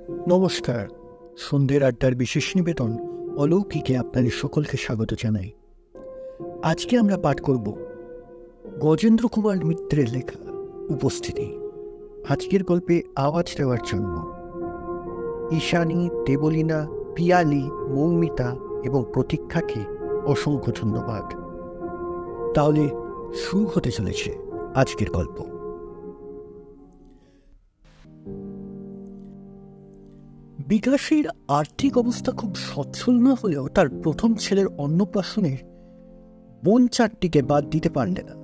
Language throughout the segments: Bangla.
নমস্কার। সন্ধ্যের আড্ডার বিশেষ নিবেদন অলৌকিকে আপনাদের সকলকে স্বাগত জানাই। আজকে আমরা পাঠ করব গজেন্দ্র কুমার মিত্রের লেখা উপস্থিতি। আজকের গল্পে আওয়াজ দেওয়ার জন্য ঈশানী, দেবলীনা, পিয়ালি, মৌমিতা এবং প্রতীক্ষাকে অসংখ্য ধন্যবাদ। তাহলে শুরু হতে চলেছে আজকের গল্প। বিকাশের আর্থিক অবস্থা খুব সচ্ছল না হলেও তার প্রথম ছেলের অন্নপ্রাশনের বোন চারটিকে বাদ দিতে পারলে না।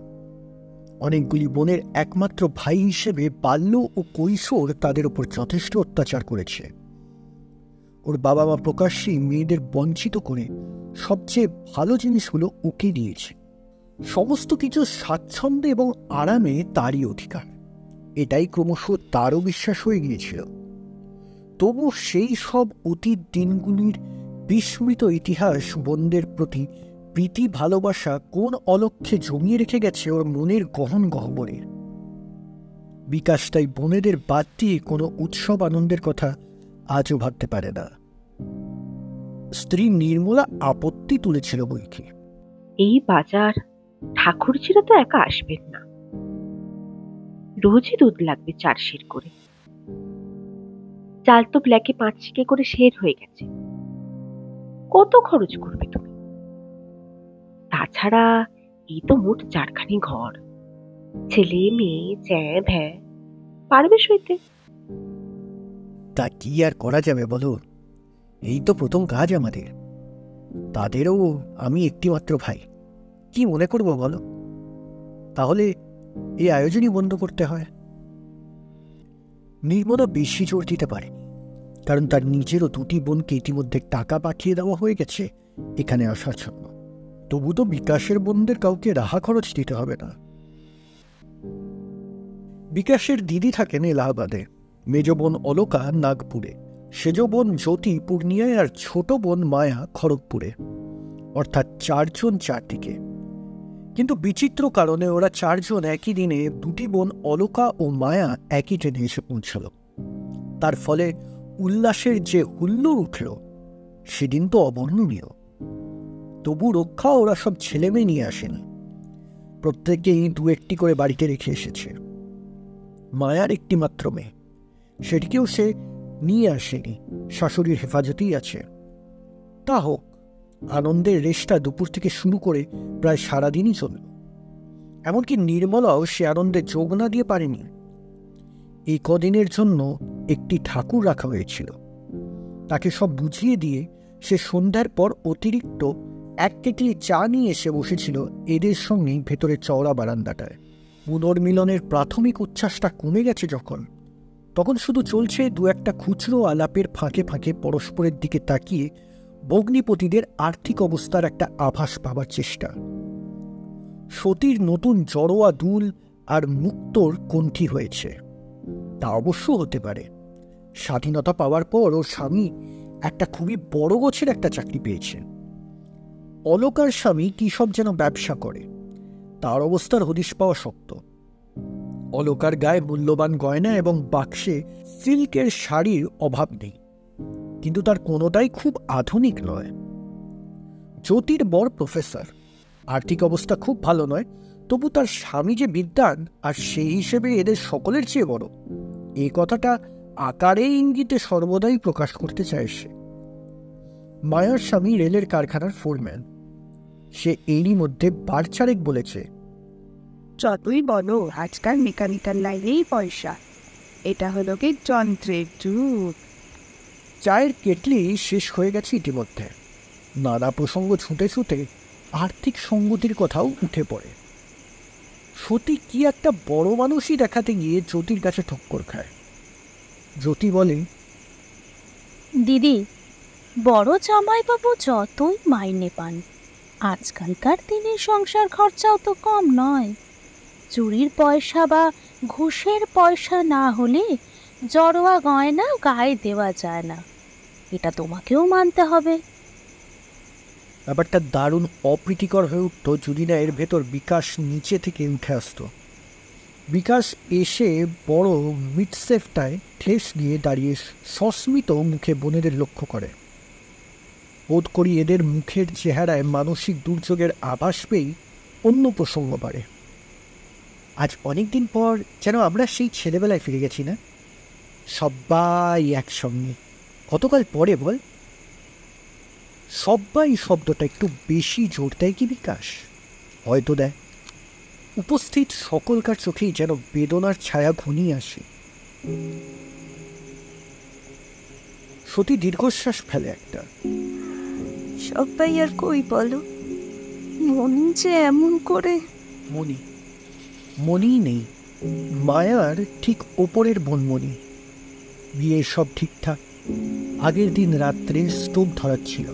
অনেকগুলি বোনের একমাত্র ভাই হিসেবে বাল্য ও কৈশোর তাদের উপর যথেষ্ট অত্যাচার করেছে। ওর বাবা মা প্রকাশ্যেই মেয়েদের বঞ্চিত করে সবচেয়ে ভালো জিনিসগুলো ওকে দিয়েছে। সমস্ত কিছু স্বাচ্ছন্দ্যে এবং আরামে তারই অধিকার, এটাই ক্রমশ তারও বিশ্বাস হয়ে গিয়েছিল। তবু সেই সব অতীত দিনগুলির বিস্মৃত ইতিহাস বোনদের প্রতি প্রীতি ভালোবাসা কোন অলক্ষ্যে জমিয়ে রেখে গেছে ওর মনের গহন গহ্বরে। বিকাশ তাই বোনেদের বাদ দিয়ে কোনো উৎসব আনন্দের কথা আজও ভাবতে পারে না। স্ত্রী নির্মলা আপত্তি তুলেছিল বইকে, এই বাজার ঠাকুরজিরা তো একা আসবেন না, রোজই দুধ লাগবে 4 সের করে। চাল তো ব্ল্যাকে 5 শিকে করে শের হয়ে গেছে, কত খরচ করবে তুমি? তাছাড়া এই তো মোট 4খানি ঘর, ছেলে মেয়ে চ্যাঁ ভ্যাঁ, পারবে সইতে? তা কি আর করা যাবে বলো, এই তো প্রথম কাজ আমাদের। তাদেরও আমি একটিমাত্র ভাই, কি মনে করবো বলো? তাহলে এই আয়োজনই বন্ধ করতে হয়। নির্মলা বেশি জোর দিতে পারেনি, কারণ তার নিজেরও 2টি বোনকে ইতিমধ্যে টাকা পাঠিয়ে দেওয়া হয়ে গেছে এখানে আসার জন্য। তবু তো বিকাশের বোনদের কাউকে রাহা খরচ দিতে হবে না। বিকাশের দিদি থাকেন এলাহাবাদে, মেজ বোন অলকা নাগপুরে, সেজ বোন জ্যোতি পূর্ণিয়ায়, আর ছোট বোন মায়া খড়গপুরে। অর্থাৎ 4 জন 4 দিকে। কিন্তু বিচিত্র কারণে ওরা 4 জন একই দিনে 2টি বোন অলকা ও মায়া একই ট্রেনে এসে পৌঁছল। তার ফলে উল্লাসের যে হুল্লোড় উঠল সেদিন তো অবর্ণনীয়। তবু রক্ষা ওরা সব ছেলে মেয়ে নিয়ে আসেনি, প্রত্যেকেই 2-1টি করে বাড়িতে রেখে এসেছে। মায়ার একটি মাত্র মেয়ে, সেটিকেও সে নিয়ে আসেনি, শাশুড়ির হেফাজতেই আছে। তা হোক, আনন্দের রেশটা দুপুর থেকে শুরু করে প্রায় সারাদিনই চলল। এমনকি নির্মলাও সে আনন্দে যোগ না দিয়ে পারেনি। এই কদিনের জন্য একটি ঠাকুর রাখা হয়েছিল, তাকে সব বুঝিয়ে দিয়ে সে সন্ধ্যার পর অতিরিক্ত 1 কেটলি চা নিয়ে এসে বসেছিল এদের সঙ্গেই ভেতরে চওড়া বারান্দাটায়। পুনর্মিলনের প্রাথমিক উচ্ছ্বাসটা কমে গেছে যখন, তখন শুধু চলছে 2-1টা খুচরো আলাপের ফাঁকে ফাঁকে পরস্পরের দিকে তাকিয়ে ভগ্নিপতিদের আর্থিক অবস্থার একটা আভাস পাবার চেষ্টা। সতীর নতুন জড়োয়া দুল আর মুক্তোর কণ্ঠী হয়েছে, তা অবশ্য হতে পারে। স্বাধীনতা পাওয়ার পর ওর স্বামী একটা খুবই বড় গোছের একটা চাকরি পেয়েছে। অলকার স্বামী কি সব যেন ব্যবসা করে, তার অবস্থার হদিশ পাওয়া শক্ত। অলকার গায়ে মূল্যবান গয়না এবং বাক্সে সিল্কের শাড়ির অভাব নেই, কিন্তু তার কোনোটাই খুব আধুনিক নয়। জ্যোতির বর প্রফেসর, আর্থিক অবস্থা খুব ভালো নয়, তবু তার স্বামী যে বিদ্বান আর সেই হিসেবে এদের সকলের চেয়ে বড়, এই কথাটা আকারে ইঙ্গিতে সর্বদাই প্রকাশ করতে চায় সে। মায়ার স্বামী রেলের কারখানার ফোরম্যান, সে এরই মধ্যে 2-4 বলেছে, যতই বলো আজকাল মেকানিক্যাল লাইনেই পয়সা, এটা হলো কি যন্ত্রের যুগ। চায়ের কেটলি শেষ হয়ে গেছে ইতিমধ্যে। নানা প্রসঙ্গ ছুটে ছুটে আর্থিক সঙ্গতির কথাও উঠে পড়ে। সতী কি একটা বড় মানুষই দেখাতে গিয়ে জ্যোতির কাছে ঠক্কর খায়। জ্যোতি বলে, দিদি, বড় জামাইবাবু যতই মাইনে পান, আজকালকার দিনে সংসার খরচাও তো কম নয়। চুরির পয়সা বা ঘুষের পয়সা না হলে জড়োয়া গয়না গায়ে দেওয়া যায় না, এটা তোমাকেও মানতে হবে। ব্যাপারটা দারুণ অপ্রীতিকর হয়ে উঠত যদি না এর ভেতর বিকাশ নিচে থেকে উঠে আসত। বিকাশ এসে বড় মিটসেফটায় ঠেস দিয়ে দাঁড়িয়ে সস্মিত মুখে বোনেদের লক্ষ্য করে। বোধ করি এদের মুখের চেহারায় মানসিক দুর্যোগের আভাস পেয়েই অন্য প্রসঙ্গ বাড়ে। আজ অনেকদিন পর যেন আমরা সেই ছেলেবেলায় ফিরে গেছি না, সবাই একসঙ্গে। কতকাল পরে বল? সবাই শব্দটা একটু বেশি জোর দেয় কি বিকাশ? হয়তো দেয়। উপস্থিত সকলকার চোখেই যেন বেদনার ছায়া ঘনিয়ে আসে। সতী দীর্ঘশ্বাস ফেলে একটা। সবাই আর কই বলো, মনি যে এমন করে। মনি নেই, মায়ার ঠিক ওপরের বনমণি। বিয়ে সব ঠিকঠাক। আগের দিন রাত্রে স্টোভ ধরাচ্ছিল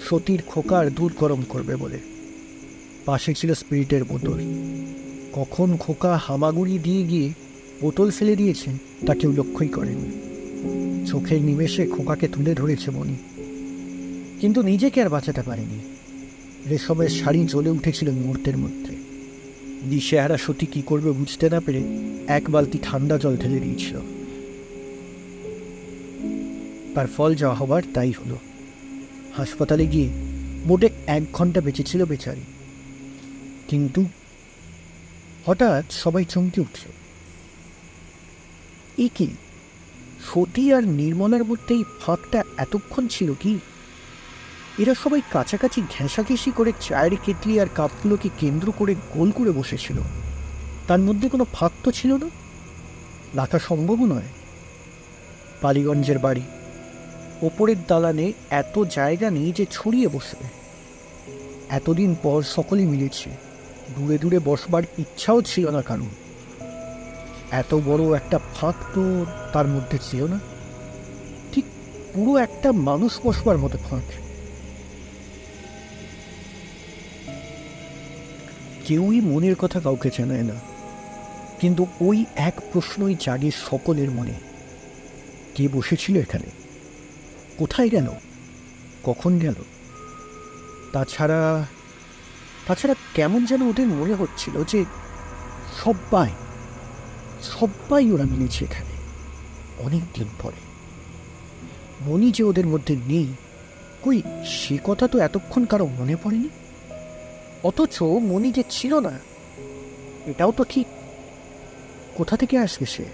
সতীর খোকার দুধ গরম করবে বলে। পাশে ছিল স্পিরিটের বোতল। কখন খোকা হামাগুড়ি দিয়ে গিয়ে বোতল ফেলে দিয়েছে তা কেউ লক্ষ্যই করেনি। চোখের নিমেষে খোকাকে তুলে ধরেছে মনি, কিন্তু নিজেকে আর বাঁচাতে পারেনি। রেশমের শাড়ি জ্বলে উঠেছিল মুহূর্তের মধ্যে। দিশেহারা সতী কি করবে বুঝতে না পেরে এক বালতি ঠান্ডা জল ঢেলে দিয়েছিল। তার ফল যা হবার তাই হলো। হাসপাতালে গিয়ে মোটে 1 ঘন্টা বেঁচেছিল বেচারি। কিন্তু হঠাৎ সবাই চমকে উঠল। এ কি, সতী আর নির্মলার মধ্যে এই ফাঁকটা এতক্ষণ ছিল কি? এরা সবাই কাছাকাছি ঘেঁষাঘেঁষি করে চায়ের কেটলি আর কাপগুলোকে কেন্দ্র করে গোল করে বসেছিল। তার মধ্যে কোনো ফাঁক তো ছিল না, রাখা সম্ভব নয়। পালিগঞ্জের বাড়ি, ওপরের দালানে এত জায়গা নেই যে ছড়িয়ে বসবে। এতদিন পর সকলে মিলেছে, দূরে দূরে বসবার ইচ্ছাও ছিল না কারণ। এত বড় একটা ফাঁক তো তার মধ্যে ছিল না, ঠিক পুরো একটা মানুষ বসবার মতো ফাঁক। কেউই মনের কথা কাউকে জানায় না, কিন্তু ওই এক প্রশ্নই জাগে সকলের মনে। কে বসেছিল এখানে? কোথায় গেল? কখন গেল? তাছাড়া কেমন যেন ওদের মনে হচ্ছিল যে সবাই ওরা মিলেছে এখানে অনেক দিন পরে। মনি যে ওদের মধ্যে নেই, কই সে কথা তো এতক্ষণ কারো মনে পড়েনি। অথচ মনি যে ছিল না এটাও তো ঠিক। কোথা থেকে আসবে সে?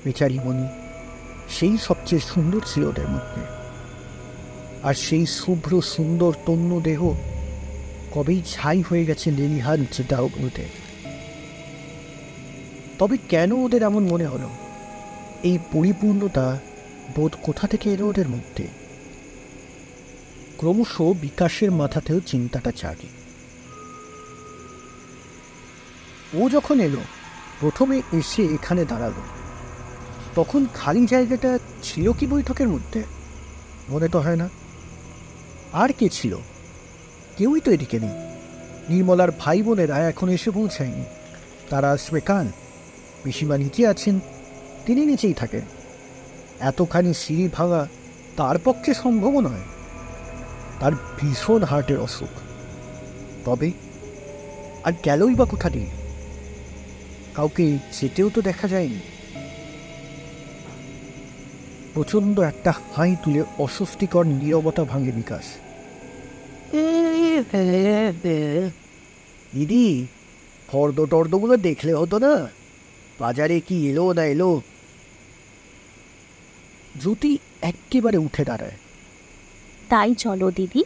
বেচারি মনি, সেই সবচেয়ে সুন্দর ছিল ওদের মধ্যে। আর সেই শুভ্র সুন্দর তন্য দেহ কবেই ছাই হয়ে গেছে লেলিহান চিতাও বলতে। তবে কেন ওদের এমন মনে হলো? এই পরিপূর্ণতা বোধ কোথা থেকে এলো ওদের মধ্যে? ক্রমশ বিকাশের মাথাতেও চিন্তাটা জাগে। ও যখন এলো, প্রথমে এসে এখানে দাঁড়ালো, তখন খালি জায়গাটা ছিল কি বৈঠকের মধ্যে? মনে তো হয় না। আর কে ছিল? কেউই তো এদিকে নেই। নির্মলার ভাই বোনেরা এখন এসে পৌঁছায়নি, তারা আসবে কাল। পিসিমা নিচে আছেন, তিনি নিচেই থাকেন। এতখানি সিঁড়ি ভাঙা তার পক্ষে সম্ভব নয়। তার ভীষণ হার্টের অসুখ। তবে আর গেলই বা কোথা দিয়ে? কাউকে যেতেও তো দেখা যায়নি। প্রচণ্ড একটা হাই তুলে অস্বস্তিকর নীরবতা ভাঙে বিকাশ। দিদি, ফর্দ টর্দগুলো দেখলে হতো না, বাজারে কি এলো না এলো। জ্যোতি একেবারে উঠে দাঁড়ায়। তাই চলো দিদি,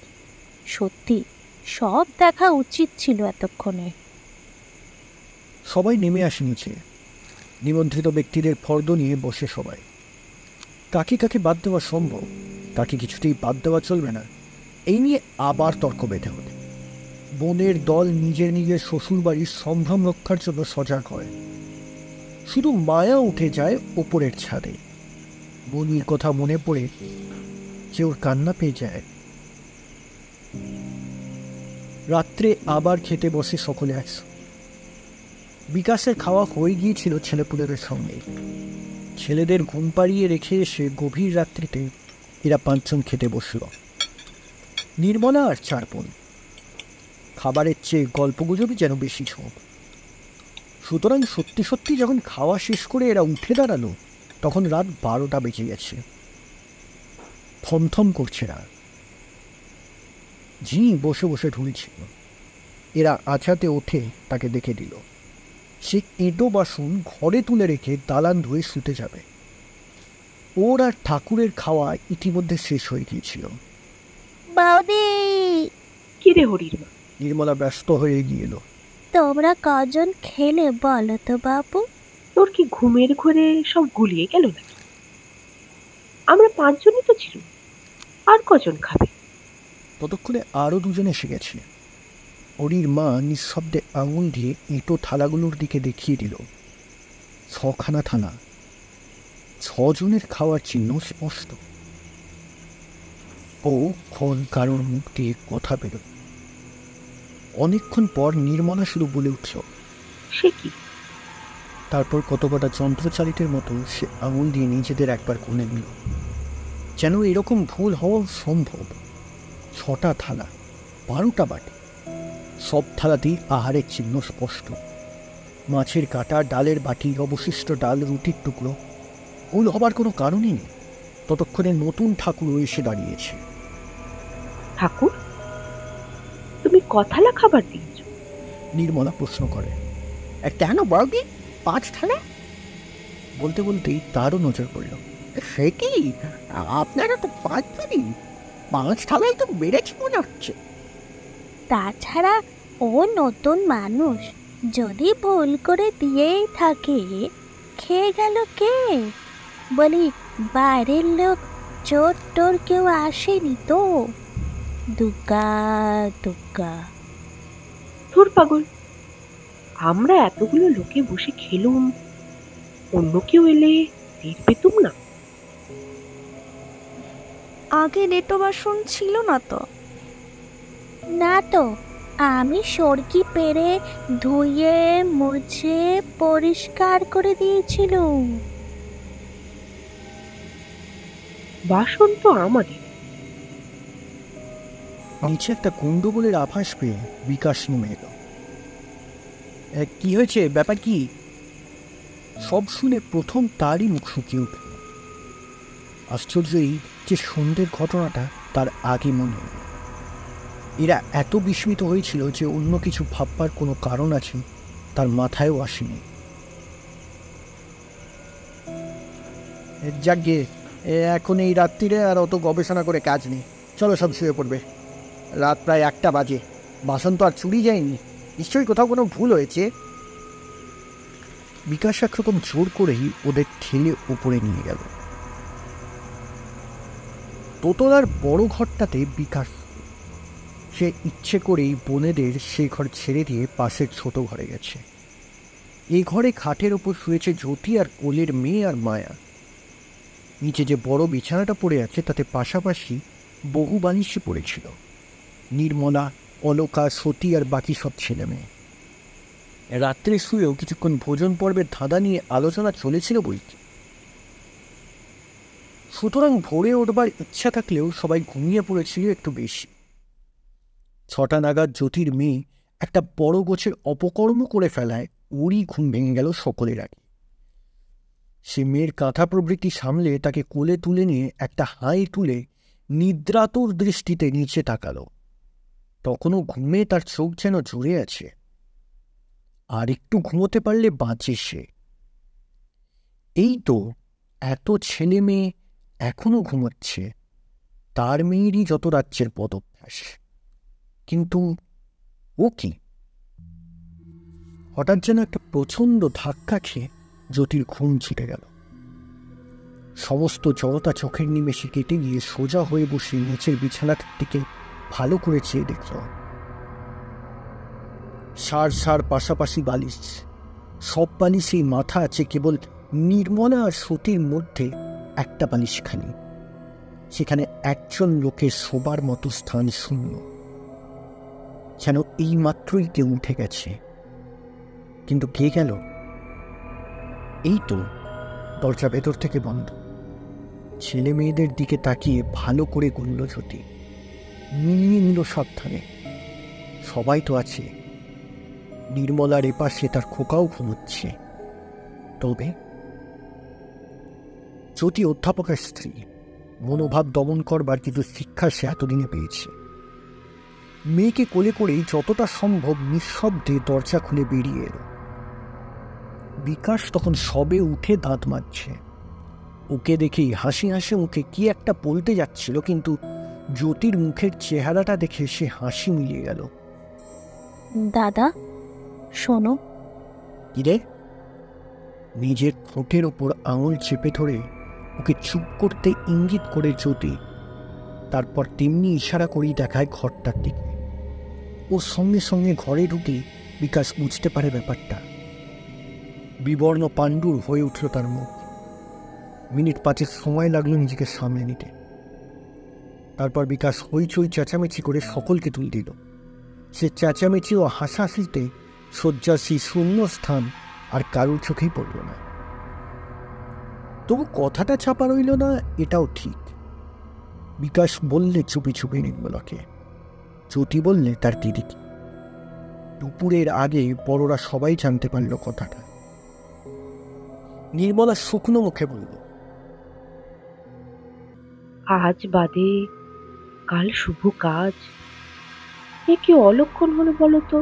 সত্যি সব দেখা উচিত ছিল এতক্ষণে। সবাই নেমে আসে নিচে। নিমন্ত্রিত ব্যক্তিদের ফর্দ নিয়ে বসে সবাই। কাকে কাকে বাদ দেওয়া সম্ভব, কাকে কিছুতেই বাদ দেওয়া চলবে না, এই নিয়ে আবার তর্ক বেঁধে ওঠে। বোনের দল নিজের নিজের শ্বশুরবাড়ির সম্ভ্রম রক্ষার জন্য সজাগ হয়। শুধু মায়া উঠে যায় ওপরের ছাদে। বনির কথা মনে পড়ে যে ওর কান্না পেয়ে যায়। রাত্রে আবার খেতে বসে সকলে একসাথে। বিকাশের খাওয়া হয়ে গিয়েছিল ছেলেপুলেদের সঙ্গে। ছেলেদের ঘুম পাড়িয়ে রেখে এসে গভীর রাত্রিতে এরা 5 জন খেতে বসল। নির্মলা আর 4 বোন। খাবারের চেয়ে গল্পগুজবই যেন বেশি ঝোঁক। সুতরাং সত্যি সত্যি যখন খাওয়া শেষ করে এরা উঠে দাঁড়ালো তখন রাত 12টা বেজে গেছে। থমথম করছে রাত। ঝি বসে বসে ঢুলছিল। এরা আছাতে ওঠে তাকে দেখে দিল। সে এঁটো বাসন ঘরে তুলে রেখে দালান ধুয়ে শুতে যাবে। ওর আর ঠাকুরের খাওয়া ইতিমধ্যে শেষ হয়ে গিয়েছিল। বৌদি, কি রে হরির মা? নির্মলা ব্যস্ত হয়ে এগিয়ে এলো। তোমরা কজন খেলে বলো তো বাবু? তোর কি ঘুমের ঘরে সব গুলিয়ে গেল নাকি? আমরা 5 জনই তো ছিল, আর কজন খাবে? ততক্ষণে আরও দুজন এসে গেছে। হরির মা নিঃশব্দে আঙুল দিয়ে এঁটো থালাগুলোর দিকে দেখিয়ে দিল। 6খানা থালা, 6 জনের খাওয়ার চিহ্ন স্পষ্ট। ও ক্ষণ কারোর মুখ দিয়ে কথা বেরোল। অনেকক্ষণ পর নির্মলা শুধু বলে উঠল, সে কি? তারপর কত কটা যন্ত্রচালিতের মতো সে আঙুল দিয়ে নিজেদের একবার গুনে নিল, যেন এরকম ভুল হওয়া সম্ভব। 6টা থালা, 12টা বাটি, সব থালাতেই আহারের চিহ্ন স্পষ্ট। মাছের কাঁটা, ডালের বাটি, অবশিষ্ট ডাল, রুটির টুকরো। ভুল হবার কোনো কারণই নেই। ততক্ষণে নতুন ঠাকুর এসে দাঁড়িয়েছে। ঠাকুর, তুমি কথালা খাবার দিয়েছ? নির্মলা প্রশ্ন করে। কেন বৌদি, 5 থালা? বলতে বলতেই তারও নজর পড়ল। সে কি, আপনারা তো 5 জনই, 5 থালাই তো বেড়েছে মনে হচ্ছে। তাছাড়া ও নতুন মানুষ, যদি ভুল করে দিয়েই থাকে, খেয়ে গেল কে? বলি, বাইরের লোক, চোর টোর কেউ আসেনি তো? দুগ্গা দুগ্গা। ধুর পাগল, আমরা এতগুলো লোকে বসে খেলুম, অন্য কেউ এলে টের পেতুম না? আগে নেটো বাসন ছিল না তো? না তো, আমি সরকি পেরে ধুয়ে মুছে পরিষ্কার করে দিয়েছিলুম। বাসন তো আমাদের। নিচে একটা গন্ডগোলের আভাস পেয়ে বিকাশ নেমে এলো। কি হয়েছে, ব্যাপার কি? সব শুনে প্রথম তারই মুখ শুকিয়ে উঠল। আশ্চর্য এই যে সন্ধ্যের ঘটনাটা তার আগে মনে হল। এরা এত বিস্মিত হয়েছিল যে অন্য কিছু ভাববার কোনো কারণ আছে তার মাথায়ও আসেনি। যাকে এখন এই রাত্রিরে আর অত গবেষণা করে কাজ নেই, চলো সব শুয়ে পড়বে। রাত প্রায় 1টা বাজে, বাসন তো আর চুরি যায়নি, নিশ্চয়ই কোথাও কোনো ভুল হয়েছে। বিকাশ একরকম জোর করেই ওদের ঠেলে উপরে নিয়ে গেল। দোতলার বড় ঘরটাতে বিকাশ, সে ইচ্ছে করেই বোনেদের সে ঘর ছেড়ে দিয়ে পাশের ছোট ঘরে গেছে। এই ঘরে খাটের ওপর শুয়েছে জ্যোতি আর কোলের মেয়ে আর মায়া। নিচে যে বড় বিছানাটা পড়ে আছে তাতে পাশাপাশি বহু বালিশই পড়েছিল। নির্মলা, অলকা, সতী আর বাকি সব ছেলে মেয়ে। রাত্রে শুয়েও কিছুক্ষণ ভোজন পর্বের ধাঁধা নিয়ে আলোচনা চলেছিল বইকি। সুতরাং ভোরে উঠবার ইচ্ছা থাকলেও সবাই ঘুমিয়ে পড়েছিল একটু বেশি। 6টা নাগাদ জ্যোতির মেয়ে একটা বড় গোছের অপকর্ম করে ফেলায় ওরই ঘুম ভেঙে গেল সকলের আগে। সে মেয়ের কাঁথা প্রবৃত্তি সামলে তাকে কোলে তুলে নিয়ে একটা হাই তুলে নিদ্রাতুর দৃষ্টিতে নিচে তাকালো। তখনও ঘুমে তার চোখ যেন জুড়ে আছে। আর একটু ঘুমোতে পারলে বাঁচে সে। এই তো এত ছেলে মেয়ে এখনো ঘুমোচ্ছে, তার মেয়েরই যত রাজ্যের পদভ্যাস। কিন্তু ও কি? হঠাৎ যেন একটা প্রচণ্ড ধাক্কা খেয়ে জ্যোতির ঘুম ছুটে গেল। সমস্ত জড়তা চোখের নিমেষে কেটে গিয়ে সোজা হয়ে বসে নিচের বিছানাটার দিকে ভালো করে চেয়ে দেখল। সার সার পাশাপাশি বালিশ, সব বালিশেই মাথা আছে, কেবল নির্মলা আর সতীর মধ্যে একটা বালিশ খালি। সেখানে একজন লোকের শোবার মতো স্থান শূন্য, যেন এই মাত্রই কেউ উঠে গেছে। কিন্তু কে গেল? এই তো দরজা ভেতর থেকে বন্ধ। ছেলে মেয়েদের দিকে তাকিয়ে ভালো করে গুনল জ্যোতি, মিলিয়ে নিল সাবধানে। সবাই তো আছে, নির্মলার এপাশে তার খোকাও ঘুমোচ্ছে। তবে জ্যোতি অধ্যাপকের স্ত্রী, মনোভাব দমন করবার কিছু শিক্ষা সে এতদিনে পেয়েছে। মেয়েকে কোলে করেই যতটা সম্ভব নিঃশব্দে দরজা খুলে বেরিয়ে এলো। বিকাশ তখন সবে উঠে দাঁত মাজছে। ওকে দেখেই হাসি হাসি মুখে কি একটা বলতে যাচ্ছিল, কিন্তু জ্যোতির মুখের চেহারাটা দেখে সে হাসি মিলিয়ে গেল। দাদা শোনো। কিরে? নিজের ঠোঁটের ওপর আঙুল চেপে ধরে ওকে চুপ করতে ইঙ্গিত করে জ্যোতি তারপর তেমনি ইশারা করেই দেখায় ঘরটার দিকে। ও সঙ্গে সঙ্গে ঘরে ঢুকে বিকাশ বুঝতে পারে ব্যাপারটা। বিবর্ণ পাণ্ডুর হয়ে উঠল তার মুখ। মিনিট 5 সময় লাগলো নিজেকে সামলে নিতে। তারপর বিকাশ হইচই চেঁচামেচি করে সকলকে তুল দিল। সে চেঁচামেচি ও হাসাহাসিতে শয্যাসী শূন্য স্থান আর কারুর চোখেই পড়ল না। তবু কথাটা চাপা রইল না, এটাও ঠিক। বিকাশ বললে চুপি চুপি নির্মলাকে, জ্যোতি বললে তার দিদিকে। দুপুরের আগে বড়রা সবাই জানতে পারল কথাটা। নির্মলা শুকনো মুখে বলল, আজ বাদে কাল শুভ কাজ, এ কি অলক্ষণ হলো বলো তো?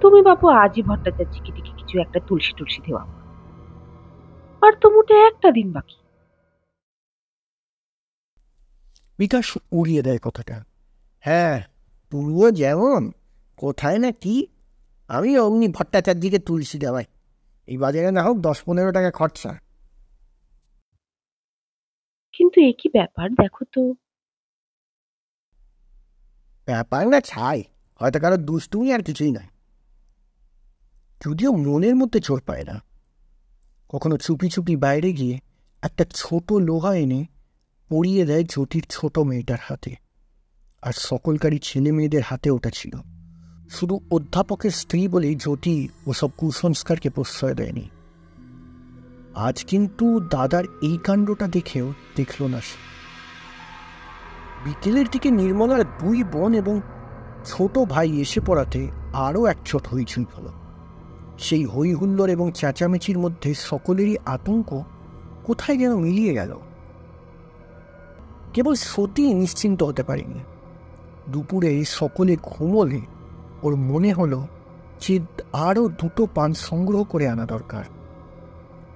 তুমি বাপু আজই ভট্টাচার্যকে ডেকে কিছু একটা তুলসী টুলসী দেওয়া, আর তো মোটে একটা দিন বাকি। বিকাশ উড়িয়ে দেয় কথাটা। হ্যাঁ, তুমিও যেমন, কোথায় না কি, আমি অমনি ভট্টাচার্যকে তুলসী দেওয়াই। এই বাজারে না হোক 10-15 টাকা খরচা। কিন্তু এ কি ব্যাপার দেখো তো? ব্যাপার না ছাই, হয়তো কারো দুষ্টুমি আর কিছুই নয়। যদিও মনের মধ্যে জোর পায় না। কখনো চুপি চুপি বাইরে গিয়ে একটা ছোট লোহা এনে পরিয়ে দেয় জ্যোতির ছোট মেয়েটার হাতে। আর সকলকারী ছেলে মেয়েদের হাতে ওটা ছিল। শুধু অধ্যাপকের স্ত্রী বলেই জ্যোতি ওসব কুসংস্কারকে প্রশ্রয় দেয়নি। আজ কিন্তু দাদার এই কাণ্ডটা দেখেও দেখল না সে। বিকেলের দিকে নির্মলার 2 বোন এবং ছোট ভাই এসে পড়াতে আরও একচোট হইচই হল। সেই হই হুল্লোড় এবং চেঁচামেচির মধ্যে সকলেরই আতঙ্ক কোথায় যেন মিলিয়ে গেল। কেবল সত্যি নিশ্চিন্ত হতে পারেনি। দুপুরে সকলে ঘুমোলে ওর মনে হলো যে আরও 2টো পান সংগ্রহ করে আনা দরকার।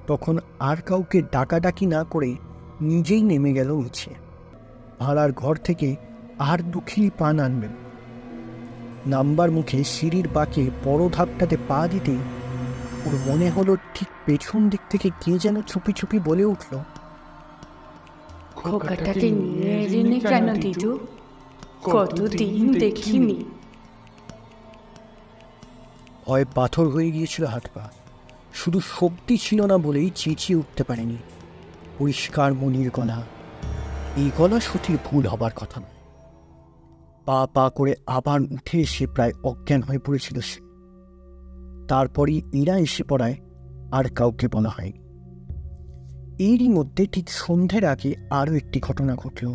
তখন আর কাউকে ডাকাডাকি না করে নিজেই নেমে গেল নিচে। ভাড়ার ঘর থেকে আর 2 খিলি পান আনবেন। নাম্বার মুখে সিঁড়ির বাঁকে বড় ধাপটাতে পা দিতেই ওর মনে হলো ঠিক পেছন দিক থেকে কে যেন চুপি চুপি বলে উঠল, খোকাটাকে নিয়ে এলেন কেন দিদু? কতদিন দেখিনি। ভয় পাথর হয়ে গিয়েছিল হাত পা। শুধু শক্তি ছিল না বলেই চেঁচিয়ে উঠতে পারেনি। পরিষ্কার মনির গলা, এই গলা সত্যির ভুল হবার কথা নয়। পা পা করে আবার উঠে এসে প্রায় অজ্ঞান হয়ে পড়েছিল সে। তারপরই এরা এসে পড়ায় আর কাউকে বলা হয়নি। এরই মধ্যে ঠিক সন্ধ্যের আগে আরও একটি ঘটনা ঘটল।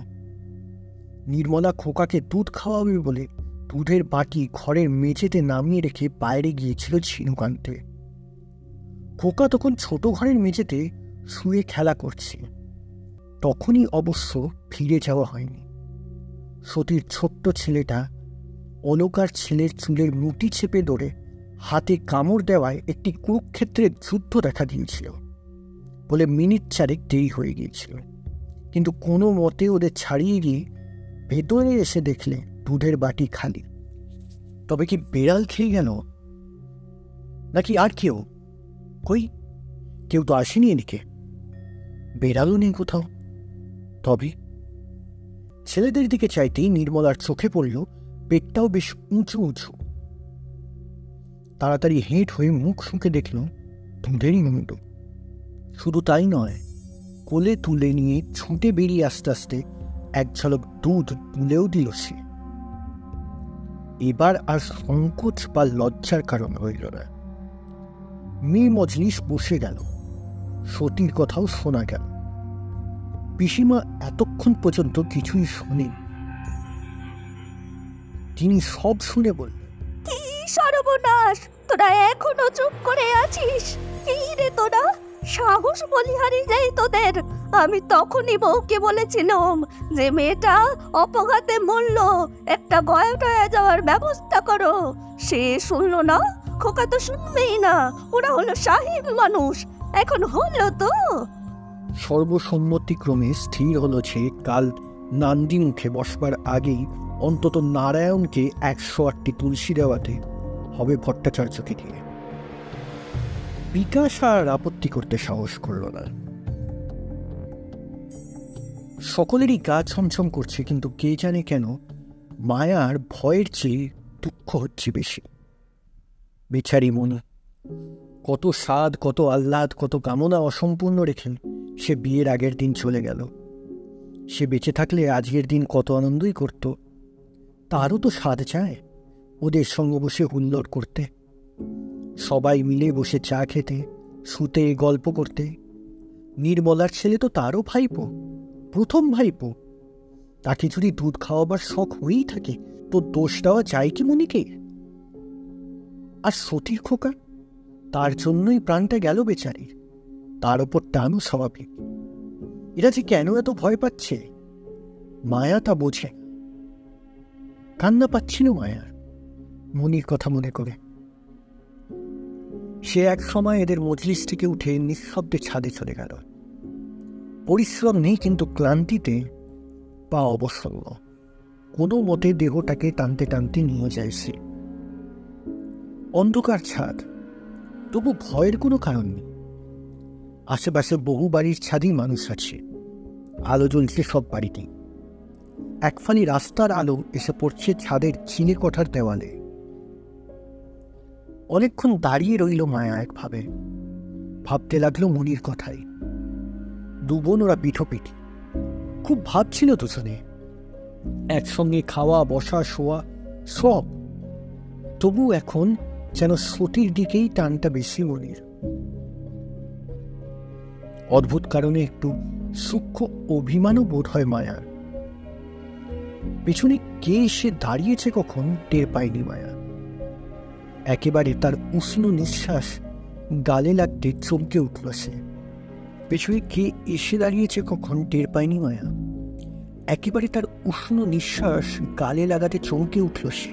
নির্মলা খোকাকে দুধ খাওয়াবে বলে দুধের বাটি ঘরের মেঝেতে নামিয়ে রেখে বাইরে গিয়েছিল ঝিনুক আনতে। খোকা তখন ছোট ঘরের মেঝেতে শুয়ে খেলা করছে। তখনই অবশ্য ফিরে যাওয়া হয়নি। সতীর ছোট্ট ছেলেটা অলকার ছেলের চুলের মুঠি চেপে ধরে হাতে কামড় দেওয়ায় একটি কুরুক্ষেত্রের যুদ্ধ দেখা দিয়েছিল বলে মিনিট 4 দেরি হয়ে গিয়েছিল। কিন্তু কোনো মতে ওদের ছাড়িয়ে গিয়ে ভেতরে এসে দেখলে দুধের বাটি খালি। তবে কি বেড়াল খেয়ে গেল নাকি আর কেউ? কই, কেউ তো আসেনি এদিকে, বেড়ালও নেই কোথাও। তবে ছেলেদের দিকে চাইতেই নির্মলার চোখে পড়ল পেটটাও বেশ উঁচু উঁচু। তাড়াতাড়ি হেঁট হয়ে মুখ শুঁকে দেখল দুধেরই মুন্ড। শুধু তাই নয়, কোলে তুলে নিয়ে ছুটে বেরিয়ে আস্তে আস্তে 1 ঝলক দুধ তুলেও দিল সে। এবার আর সংকোচ বা লজ্জার কারণ রইল না। মেয়ে মজলিস বসে গেল। সতীর কথাও শোনা গেল। পিসিমা এতক্ষণ পর্যন্ত কিছুই শোনেন। তিনি সব শুনে বললেন, কি সর্বনাশ! তোরা এখনো চুপ করে আছিস? কি রে তোরা, সাহস বলিহারি নেই তোদের? আমি তখনই বউকে বলেছিলাম যে মেয়েটা অপঘাতে মরল, একটা গয়া টয়া যাওয়ার ব্যবস্থা করো। সে শুনলো না, খোকা তো শুনবেই না। ওরা হলো সাহেব মানুষ, এখন হলো তো। সর্বসম্মতিক্রমে স্থির হলো যে কাল নান্দি মুখে বসবার আগেই অন্তত নারায়ণকে 108টি তুলসী দেওয়াতে হবে ভট্টাচার্যকে দিয়ে। বিকাশ আর আপত্তি করতে সাহস করল না। সকলেরই গা ছমছম করছে, কিন্তু কে জানে কেন মায়ার ভয়ের চেয়ে দুঃখ হচ্ছে বেশি। বেচারি মনে কত স্বাদ, কত আহ্লাদ, কত কামনা অসম্পূর্ণ রেখে সে বিয়ের আগের দিন চলে গেল। সে বেঁচে থাকলে আজকের দিন কত আনন্দই করত। তারও তো স্বাদ চায় ওদের সঙ্গে বসে হুল্লোড় করতে, সবাই মিলে বসে চা খেতে, শুতে, গল্প করতে। নির্মলার ছেলে তো তারও ভাইপো, প্রথম ভাইপো। তাকে যদি দুধ খাওয়াবার শখ হয়েই থাকে তো দোষ দেওয়া যায় কি মনিকে? আর সতীর খোকা, তার জন্যই প্রাণটা গেল বেচারির। তার ওপর টানও স্বাভাবিক। এরা যে কেন এত ভয় পাচ্ছে মায়া তা বোঝে। কান্না পাচ্ছিল মায়ার মনির কথা মনে করে। সে এক সময় এদের মজলিস থেকে উঠে নিঃশব্দে ছাদে চলে গেল। পরিশ্রম নেই, কিন্তু ক্লান্তিতে পা অবসন্ন। কোনো মতে দেহটাকে টানতে টানতে নিয়ে যায় সে। অন্ধকার ছাদ, তবু ভয়ের কোনো কারণ নেই। আশেপাশে বহু বাড়ির ছাদই মানুষ আছে, আলো জ্বলছে সব বাড়িতেই। একফালি রাস্তার আলো এসে পড়ছে ছাদের চিনে কোঠার দেওয়ালে। অনেকক্ষণ দাঁড়িয়ে রইল মায়া একভাবে, ভাবতে লাগলো মনির কথাই। দুবোন ওরা পিঠোপিঠি, খুব ভাবছিল দুজনে, একসঙ্গে খাওয়া, বসা, শোয়া সব। তবু এখন যেন সতীর দিকেই টানটা বেশি মনির। অদ্ভুত কারণে একটু সূক্ষ্ম অভিমানও বোধ হয় মায়ার। পিছনে কে এসে দাঁড়িয়েছে কখন টের পায়নি মায়া। একেবারে তার উষ্ণ নিঃশ্বাস গালে লাগতে চমকে উঠল সে। পেছনে কে এসে দাঁড়িয়েছে কখন টের পায়নি মায়া। একেবারে তার উষ্ণ নিঃশ্বাস গালে লাগাতে চমকে উঠল সে।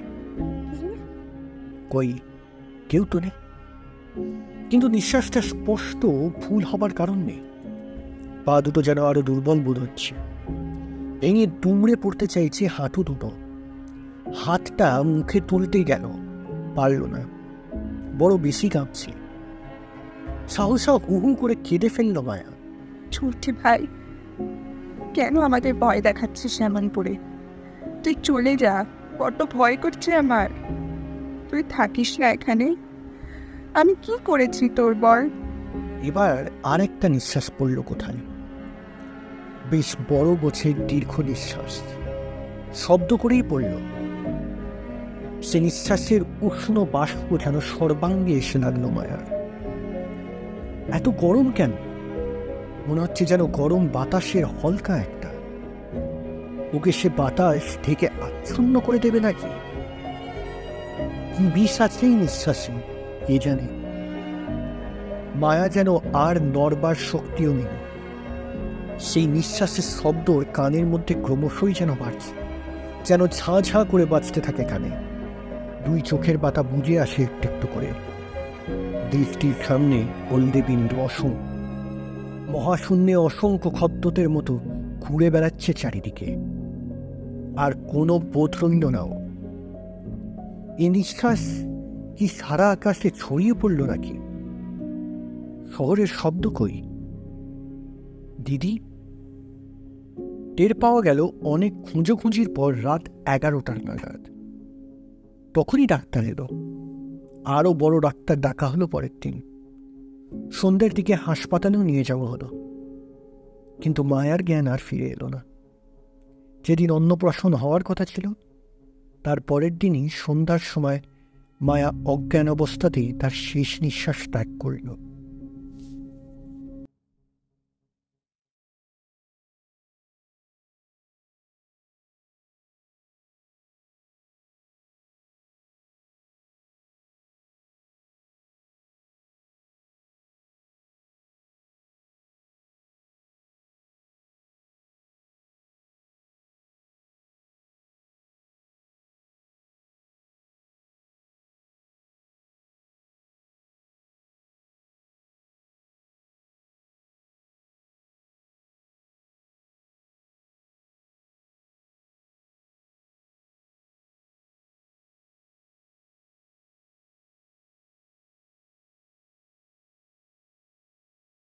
কই, কেউ তো নেই। কিন্তু নিঃশ্বাসটা স্পষ্ট, ভুল হবার কারণ নেই। পা দুটো যেন আরো দুর্বল বোধ হচ্ছে। ভেঙে দুমড়ে পড়তে চাইছে হাঁটু দুটো। হাতটা মুখে তুলতে গেল, পারল না, বড় বেশি কাঁপছে। সাহসা হু হু করে কেঁদে ফেলল মায়া। ছুটি ভাই, কেন আমাদের ভয় দেখাচ্ছিস এমন করে? তুই চলে যা, বড্ড ভয় করছে আমার। তুই থাকিস না এখানে। আমি কি করেছি তোর বল? এবার আর একটা নিঃশ্বাস পড়ল কোথায়, বেশ বড় গোছের দীর্ঘ নিঃশ্বাস, শব্দ করেই পড়ল। সে নিঃশ্বাসের উষ্ণ বাষ্প যেন সর্বাঙ্গে এসে লাগলো মায়ার। এত গরম কেন? মনে হচ্ছে যেন গরম বাতাসের হলকা একটা। ওকে সে বাতাস থেকে আচ্ছন্ন করে দেবে নাকি? কি বিষ আছে এই নিঃশ্বাসে কে জানে। মায়া যেন আর নড়বার শক্তিও নেই। সেই নিঃশ্বাসের শব্দ কানের মধ্যে ক্রমশই যেন বাড়ছে, যেন ঝাঁ ঝাঁ করে বাজতে থাকে কানে। দুই চোখের পাতা বুঝে আসে একটু একটু করে। দৃষ্টির সামনে হলদে বিন্দু অসংখ্য, মহাশূন্যে অসংখ্য খদ্দতের মতো ঘুরে বেড়াচ্ছে চারিদিকে। আর কোনো বোধ রইল নাও। এ নিঃশ্বাস কি সারা আকাশে ছড়িয়ে পড়ল নাকি? শহরের শব্দ কই? দিদি? টের পাওয়া গেল অনেক খুঁজোখুঁজির পর রাত 11টার নাগাদ। তখনই ডাক্তার এলো। আরও বড় ডাক্তার ডাকা হলো পরের দিন। সন্ধ্যের দিকে হাসপাতালেও নিয়ে যাওয়া হলো। কিন্তু মায়ার জ্ঞান আর ফিরে এলো না। যেদিন অন্নপ্রাশন হওয়ার কথা ছিল তার পরের দিনই সন্ধ্যার সময় মায়া অজ্ঞান অবস্থাতেই তার শেষ নিঃশ্বাস ত্যাগ করল।